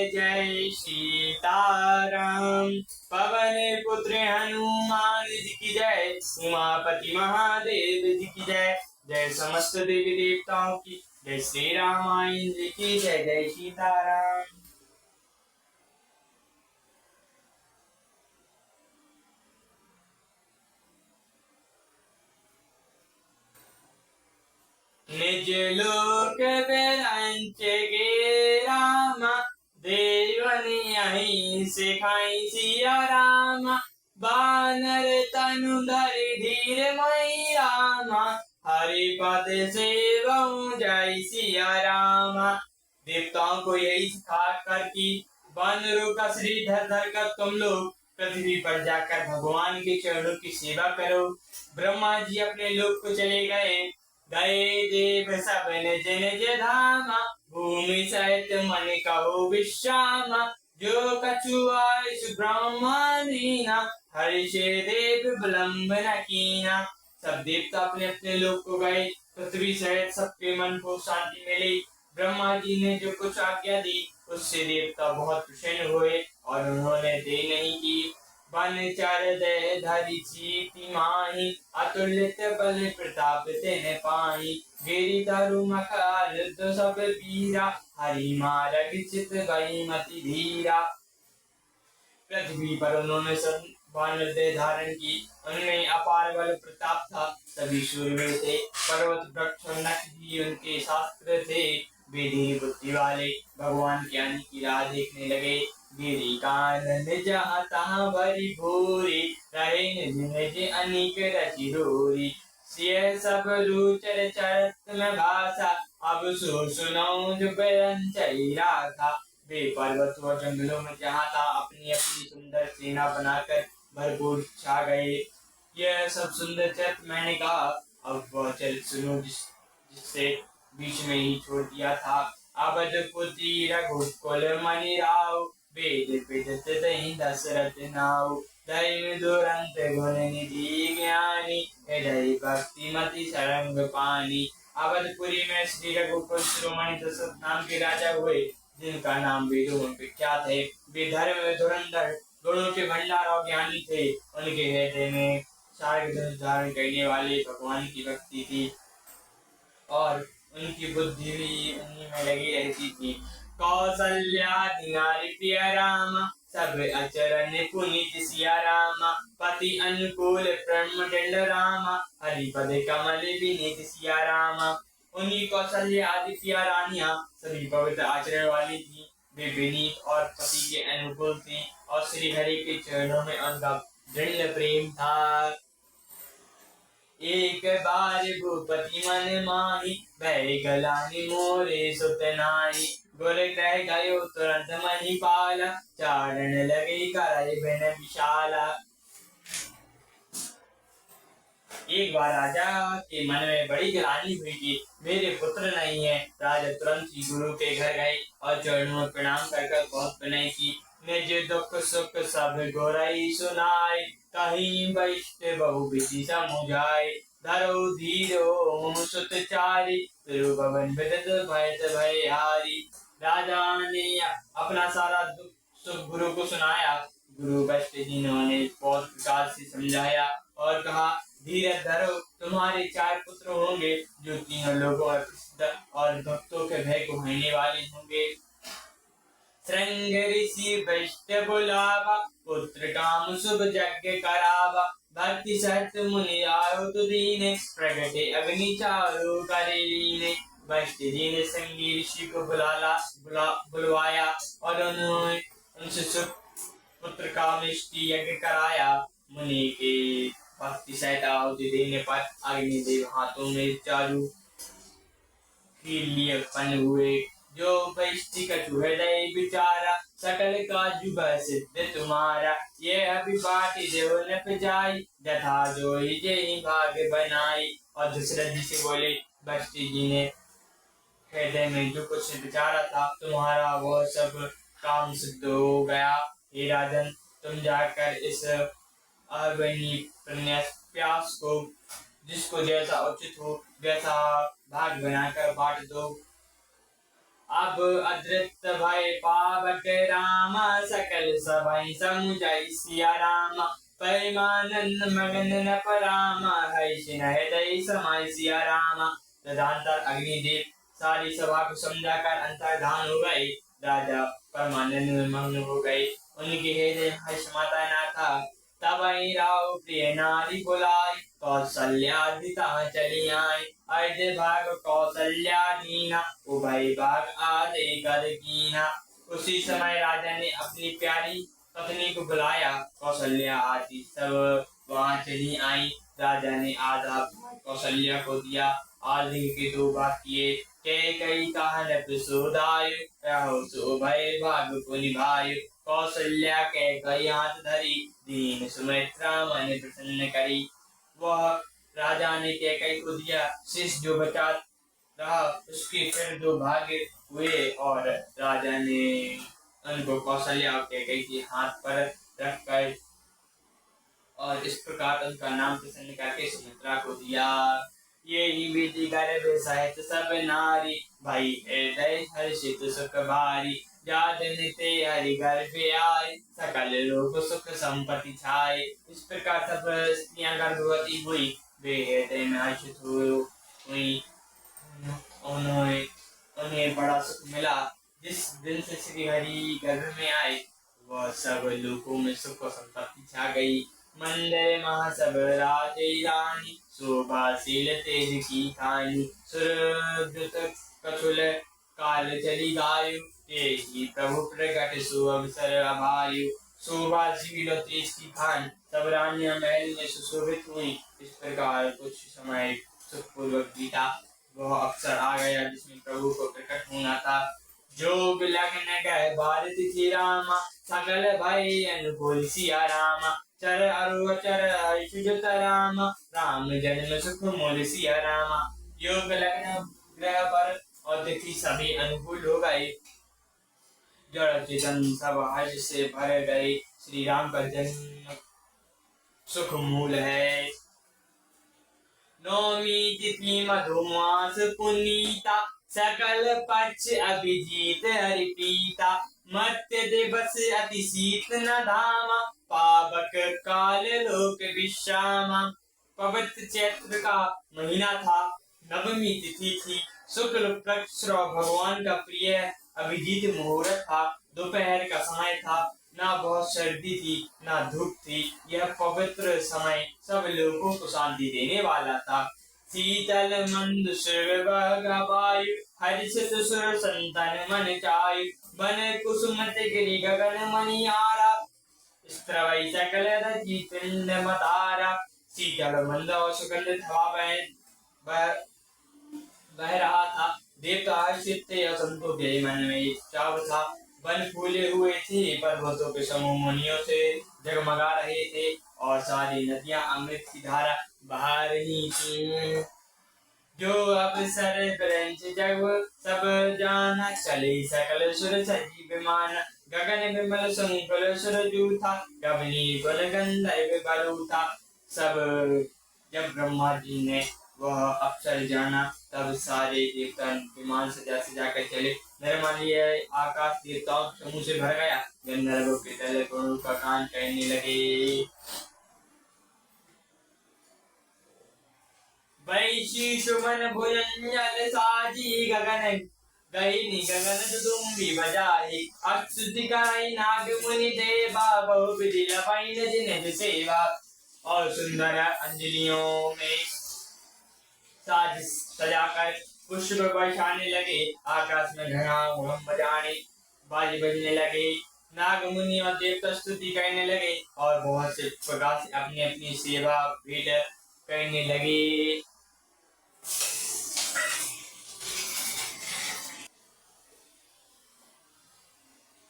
जय जय सीताराम। पवन पुत्र हनुमान जी की जय, उमापति महादेव जी की जय, जय समस्त देवी देवताओं की जय, श्री रामायण जी की जय जय सीताराम। निज लोक विरंचे गे रामा, देवनी अहि सिखाई सिया रामा, बानर तनु धरि धीर मई रामा, हरि पद सेवऊं जय सिया रामा। देवताओं को यही सिखा कर कि बानरों का शरीर धर धर कर तुम लोग पृथ्वी पर जाकर भगवान के चरणों की सेवा करो। ब्रह्मा जी अपने लोक को चले गए, गए देव सब निज निज धामा, भूमि सहित मन कहो विश्रामा, जो कछु आय सुब्रह्मणीना, हर्ष देव विलंब न कीना। सब देवता अपने अपने लोक को गए, पृथ्वी सहित सबके मन को शांति मिली। ब्रह्मा जी ने जो कुछ आज्ञा दी उससे देवता बहुत प्रसन्न हुए और उन्होंने देर नहीं की। बन चर दे धरि चीति माही, अतुलित बल प्रताप तिन पाही, गिरि तरु मकाल तो सब पीरा, हरि मारग चित भई मति धीरा। पृथ्वी पर उन्होंने सब बानर देह धारण की, उनमें अपार बल प्रताप था। सभी शूरवीर थे, पर्वत वृक्ष और नख भी उनके शास्त्र थे। वे बुद्धि वाले भगवान के आने की राह देखने लगे। गिरि कानन जहाँ तहाँ भरी भूरी, रहे निज निज अनेक रचि रोरी, सिय सब रूचर चरत में भाषा, अब सो सुनाऊं जो बिरंचई राखा। वे पर्वतों और जंगलों में जहाँ था अपनी अपनी सुंदर सेना बनाकर भरपूर छा गए। यह सब सुंदर चरित्र मैंने कहा, अब वह चरित्र सुनो जिससे बीच में ही छोड़ दिया था। अवधपुति रघुकुल मणि राव, वेद विदित दहि दशरथ नाव, दैव दुरंत गुण निधि ज्ञानी, हृदय भक्ति मति सरंग पानी। अवधपुरी में श्री रघुकुल शिरोमणि दशरथ नाम के राजा हुए, जिनका नाम वेदों में विख्यात है। वे धर्म में धुरंधर, गुणों के भंडार और ज्ञानी थे। उनके हृदय में सारे धारण करने वाले भगवान की भक्ति थी और उनकी बुद्धि भी उन्हीं में लगी रहती थी। कौसल्या नारी प्रिय राम, सब अचरन पुनीत सिया राम, पति अनुकूल ब्रह्मदंड राम, हरिपद कमल विनीत सिया राम। उन्हीं कौशल्या आदि प्रिया रानियां सभी पवित्र आचरण वाली थी। वे विनीत और पति के अनुकूल थी और श्री हरि के चरणों में उनका दृढ़ प्रेम था। एक बार भूपति मन माही, भय गलानि मोरे सुत नाई, गुर ग्रह गयो तुरंत महीपाला, चारण लगे करय बिन विशाला। एक बार राजा के मन में बड़ी ग्लानि हुई कि मेरे पुत्र नहीं है। राजा तुरंत ही गुरु के घर गए और चरणों में प्रणाम कर बहुत विनय की। निज दुख सुख सब गोरई सुनाए, कहीं बैठे बहु विधि समुझाए, धरो धीरो सुत चारी, त्रिभुवन विदित भयत भयहारी। राजा ने अपना सारा दुख सुख गुरु को सुनाया। गुरु वशिष्ठ जी ने उन्हें बहुत प्रकार से समझाया और कहा, धीरज धरो, तुम्हारे 4 पुत्र होंगे जो तीनों लोगों में प्रसिद्ध और भक्तों के भय को हरने वाले होंगे। श्रृंग ऋषि वशिष्ठ बुलावा, पुत्र काम शुभ यज्ञ करावा, भक्ति सहित मुनि आयो तो दीने, प्रगटे अग्नि चारु करे लीने। वशिष्ठ जी ने श्रृंगी ऋषि को बुलवाया और उन्होंने उनसे शुभ पुत्र का निष्ठि यज्ञ कराया। मुनि के भक्ति सहित आहुति देने पर अग्निदेव हाथों में चारु लिए उत्पन्न हुए। जो वैष्टि कछु हृदय विचारा, सकल काजु सिद्ध तुम्हारा, ये अभिपाटी देव न जाई, जथा जो जय भाग बनाई। और दशरथ जी से बोले, वशिष्ठ जी ने हृदय में जो कुछ विचारा था तुम्हारा वो सब काम सिद्ध हो गया। हे राजन, तुम जाकर इस अवनी प्यास को जिसको जैसा उचित हो वैसा भाग बनाकर बांट दो। अब अदृत भय पावक राम, सकल सभय समुझइ सिया राम। परमानंद मगन नप राम, हर्ष न हृदय समाय सिया राम। तदंतर अग्निदेव सारी सभा को समझाकर अंतर्धान हो गए। राजा परमानंद में मग्न हो गए। उनके हृदय में हर्ष माता न था। तब आई राव प्रिय नारी बुलाई, कौशल्याधिता चली आई। अर्ध भाग कौशल्याधीना, उभय भाग आधे कर कीना। उसी समय राजा ने अपनी प्यारी पत्नी को बुलाया। कौशल्या आदि सब वहां चली आई। राजा ने आधा भाग कौशल्या को दिया, आधे के दो भाग किए। कई कहन प्रसोदायु, रहो सो भय भाग को निभायु। कौशल्या के कई हाथ धरी, दीन सुमित्रा मन प्रसन्न करी। वह राजा ने कैकई को दिया, शेष जो बचा रहा उसके फिर दो भाग हुए। और राजा ने उनको कौशल्या और कैकई के हाथ पर रखकर और इस प्रकार उनका नाम प्रसन्न करके सुमित्रा को दिया। ये ही विधि गर्भ सहित सब नारी, भाई हृदय हर्षित सुख भारी। जादन ते हरि गर्भ आए, सकल लोक सुख संपत्ति छाए। इस प्रकार सब स्त्रियां गर्भवती हुई, वे हृदय में हर्षित हुई। उन्हें बड़ा सुख मिला। जिस दिन से श्री हरि गर्भ में आए, वह सब लोकों में सुख और संपत्ति छा गई। मंदिर महा सब राजे रानी, शोभाशील तेज की खानी। सुरद्रुत कछुल काल चली गायु, तेजी प्रभु प्रकट सो अवसर अभायु। शोभाशील तेज की खान, सब रानियां महल में सुशोभित हुई। इस प्रकार कुछ समय सुखपूर्वक बीता। वह अवसर आ गया जिसमें प्रभु को प्रकट होना था। जोग लगन गए भारत की रामा, सकल भय अनुकूल सिया रामा। चर अरुचर हर्षुजत राम, राम जन्म सुख मोल सिया रामा। योग लग्न ग्रह पर और तिथि सभी अनुकूल हो गए। जड़ चेतन सब हर्ष से भर गए। श्री राम का जन्म सुख मूल है। नौमी तिथि मधुमास पुनीता, सकल पक्ष अभिजीत हरि प्रीता। मत्य दिवस अति शीत न धामा, पावक काल लोक विश्रामा। पवित्र चैत्र का महीना था। नवमी तिथि थी। शुक्ल पक्ष भगवान का प्रिय अभिजीत मुहूर्त था। दोपहर का समय था। ना बहुत सर्दी थी ना धूप थी। यह पवित्र समय सब लोगों को शांति देने वाला था। शीतल मंद शिव वायु, हर्षित सुर संतन मन चायु। बन कुसुमत गिरि गगन मणिहारा, स्त्रवै सकल रजि पिंड मतारा। शीतल मंद और सुगंधित हवा बह रहा था। देवता हर्षित थे और संतों के मन में एक चाव था। वन फूले हुए थे, पर्वतों के समूह मुनियों से जगमगा रहे थे और सारी नदियां अमृत की धारा बहा रही थी। जो अवसर ब्रंच जग सब जाना, चले सकल सुर सजीव मान। गगन विमल संकुल सुर जूथा, गगनी गुण गंधर्व बलू था। सब जब ब्रह्मा जी ने वह अवसर जाना, तब सारे देवता विमान सजा सजा कर चले। निर्मलीय आकाश देवताओं समूह से भर गया। गंधर्वों के दल गुणों का गान कहने लगे। वैशी सुमन भुजंजल साजी, गगन गहिनी गगन दुदुम्बी बजाई। अस्तुति कराई नाग मुनि देवा, बहु विधि लपई निज सेवा। और सुंदर अंजलियों में साज सजाकर पुष्प बरसाने लगे। आकाश में घना बजाने बाजे बजने लगे। नाग मुनि और देवता स्तुति करने लगे और बहुत से प्रकार से अपनी अपनी सेवा भेंट करने लगे।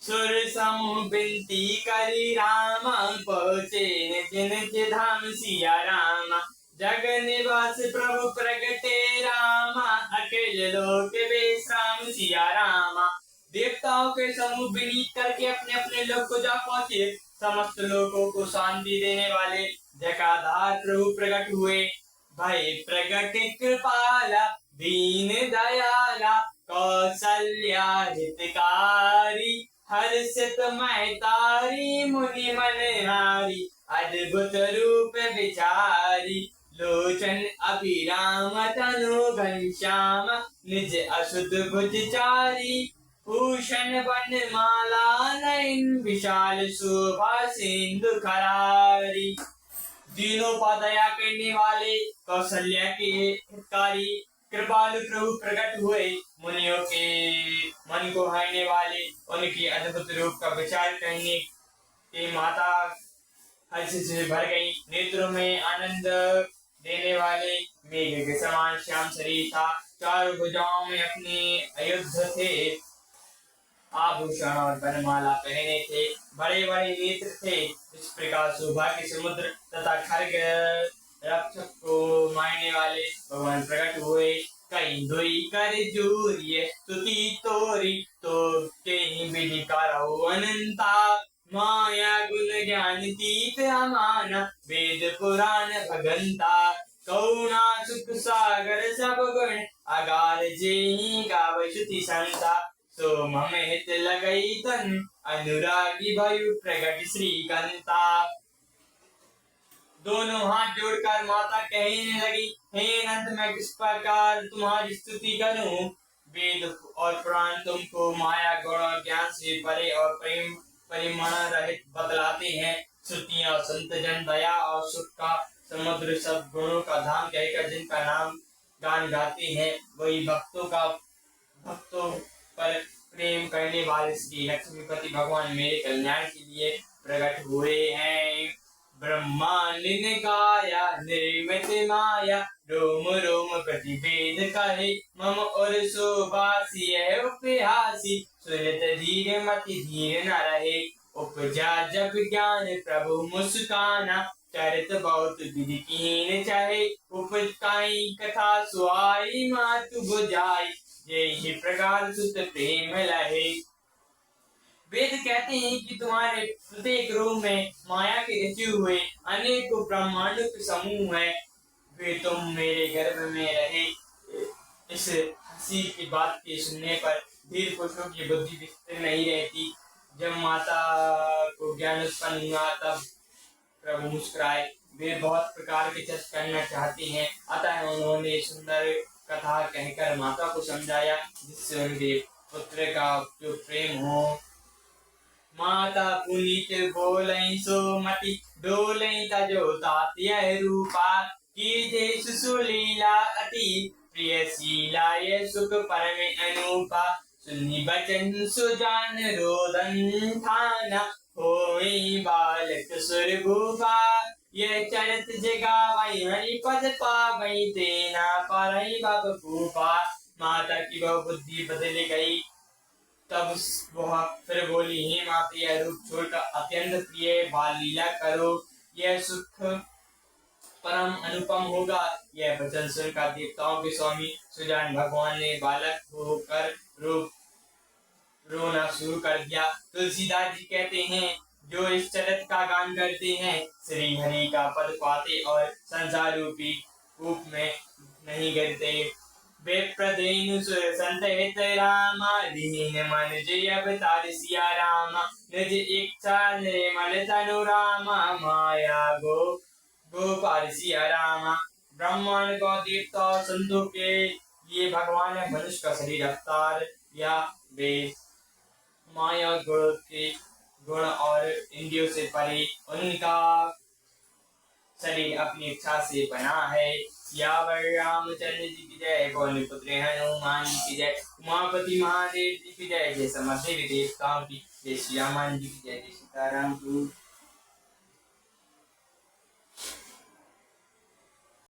सुर समूह बिनती करी राम, पहुँचे निज निज धाम सिया राम। जग निवास प्रभु प्रगटे रामा, अकेले लोक विश्राम सिया रामा। देवताओं के समूह विनीत करके अपने अपने लोक को जा पहुंचे। समस्त लोगों को शांति देने वाले जगदाधार प्रभु प्रकट हुए। भय प्रगट कृपाला, दीन दयाला, कौसल्या हितकारी, हर्षित महतारी मुनि मनहारी, अद्भुत रूप विचारी, लोचन अभिराम तनु घनश्याम, निज अशुद्ध भुजचारी, भूषण वनमाला नयन विशाल शोभा सिंधु खरारी। दीनों पर दया करने वाले, कौशल्या के हितकारी, कृपालु प्रभु प्रकट हुए, मुनियों के मन को हरने वाले, उनकी अद्भुत रूप का विचार करने के माता हर्ष से भर गई। नेत्रों में आनंद देने वाले मेघ के समान श्याम शरीर था, चारों भुजाओं में अपने अयुध थे, आभूषण और वनमाला पहने थे, बड़े बड़े नेत्र थे। इस प्रकार शोभा के समुद्र तथा खड्ग रक्षक को मारने वाले भगवान प्रकट हुए। कई दुई कर जूरिय स्तुति तोरी, तो के विधि करो अनंता, माया गुण ज्ञान तीत अमाना, वेद पुराण भगंता, करुणा सुख सागर सब गुण, अगार जेहि गावै श्रुति संता, सो मम हित लगई तन, अनुरागी भयु प्रगट श्रीकांता। दोनों हाथ जोड़कर माता कहने लगी, हे नंद, मैं किस प्रकार तुम्हारी स्तुति करूं? वेद और पुराण तुमको माया गुण ज्ञान से परे और प्रेम परिमाण रहित बतलाते हैं। श्रुतियां संत जन दया और सुख का समुद्र सब गुणों का धाम कहकर जिनका नाम गान गाते हैं, वही भक्तों पर प्रेम करने वाले श्री लक्ष्मीपति भगवान मेरे कल्याण के लिए प्रकट हुए हैं। ब्रह्मांड ने गाया निर्मित माया, रोम रोम प्रतिवेद कहे, मम और शोभासी है उपहासी, सुनित धीर मति धीर न रहे, उपजा जब ज्ञान प्रभु मुस्काना, चरित बहुत विधि कीन चाहे, उपकाई कथा सुहाई मातु बुझाई, यही प्रकार सुत प्रेम लहे। वेद कहते हैं कि तुम्हारे प्रत्येक रूप में माया के रचे हुए अनेक ब्रह्मांडों के समूह है, वे तुम मेरे गर्भ में रहे। इस हंसी की बात के सुनने पर धीर पुरुषों की बुद्धि स्थिर नहीं रहती। जब माता को ज्ञान उत्पन्न हुआ तब प्रभु मुस्कुराए। वे बहुत प्रकार के जप करना चाहते हैं, अतः उन्होंने सुंदर कथा कहकर माता को समझाया, जिससे उनके पुत्र का जो प्रेम हो। माता पुनीत बोलई सोमति, डोलई तजो तात्य रूपा, कीजे सुलीला अति प्रियशीला, ये सुख परम अनुपा, सुनि बचन सुजान रोदन थाना, होई बालक सुरभूपा, ये चरित जगावई हरि पद पावई, तेना परई बब भूपा। माता की वह बुद्धि बदल गई, तब वह फिर बोली, हे माता, यह रूप छोड़कर अत्यंत प्रिय बाल लीला करो, यह सुख परम अनुपम होगा। यह वचन सुनकर देवताओं के स्वामी सुजान भगवान ने बालक होकर रोना शुरू कर दिया। तुलसीदास जी कहते हैं, जो इस चरित का गान करते हैं, श्री हरि का पद पाते और संसार रूपी कूप में नहीं गिरते। विप्रदेनु सुर संत हित रामा, दीन मन जय अवतार सिया रामा, निज इच्छा निर्मल तनु रामा, माया गोपाल सिया रामा। ब्रह्मांड को देवता और संतों के लिए भगवान ने मनुष्य का शरीर अवतार या वे माया गुण और इंद्रियों से परे उनका शरीर अपनी इच्छा से बना है। यावर रामचंद्र जी की जय, पवन पुत्र हनुमान जी की जय, उमापति महादेव जी की जय, जय समर्थ देवताओं की जय, श्री रामान जी की जय, जय सीताराम।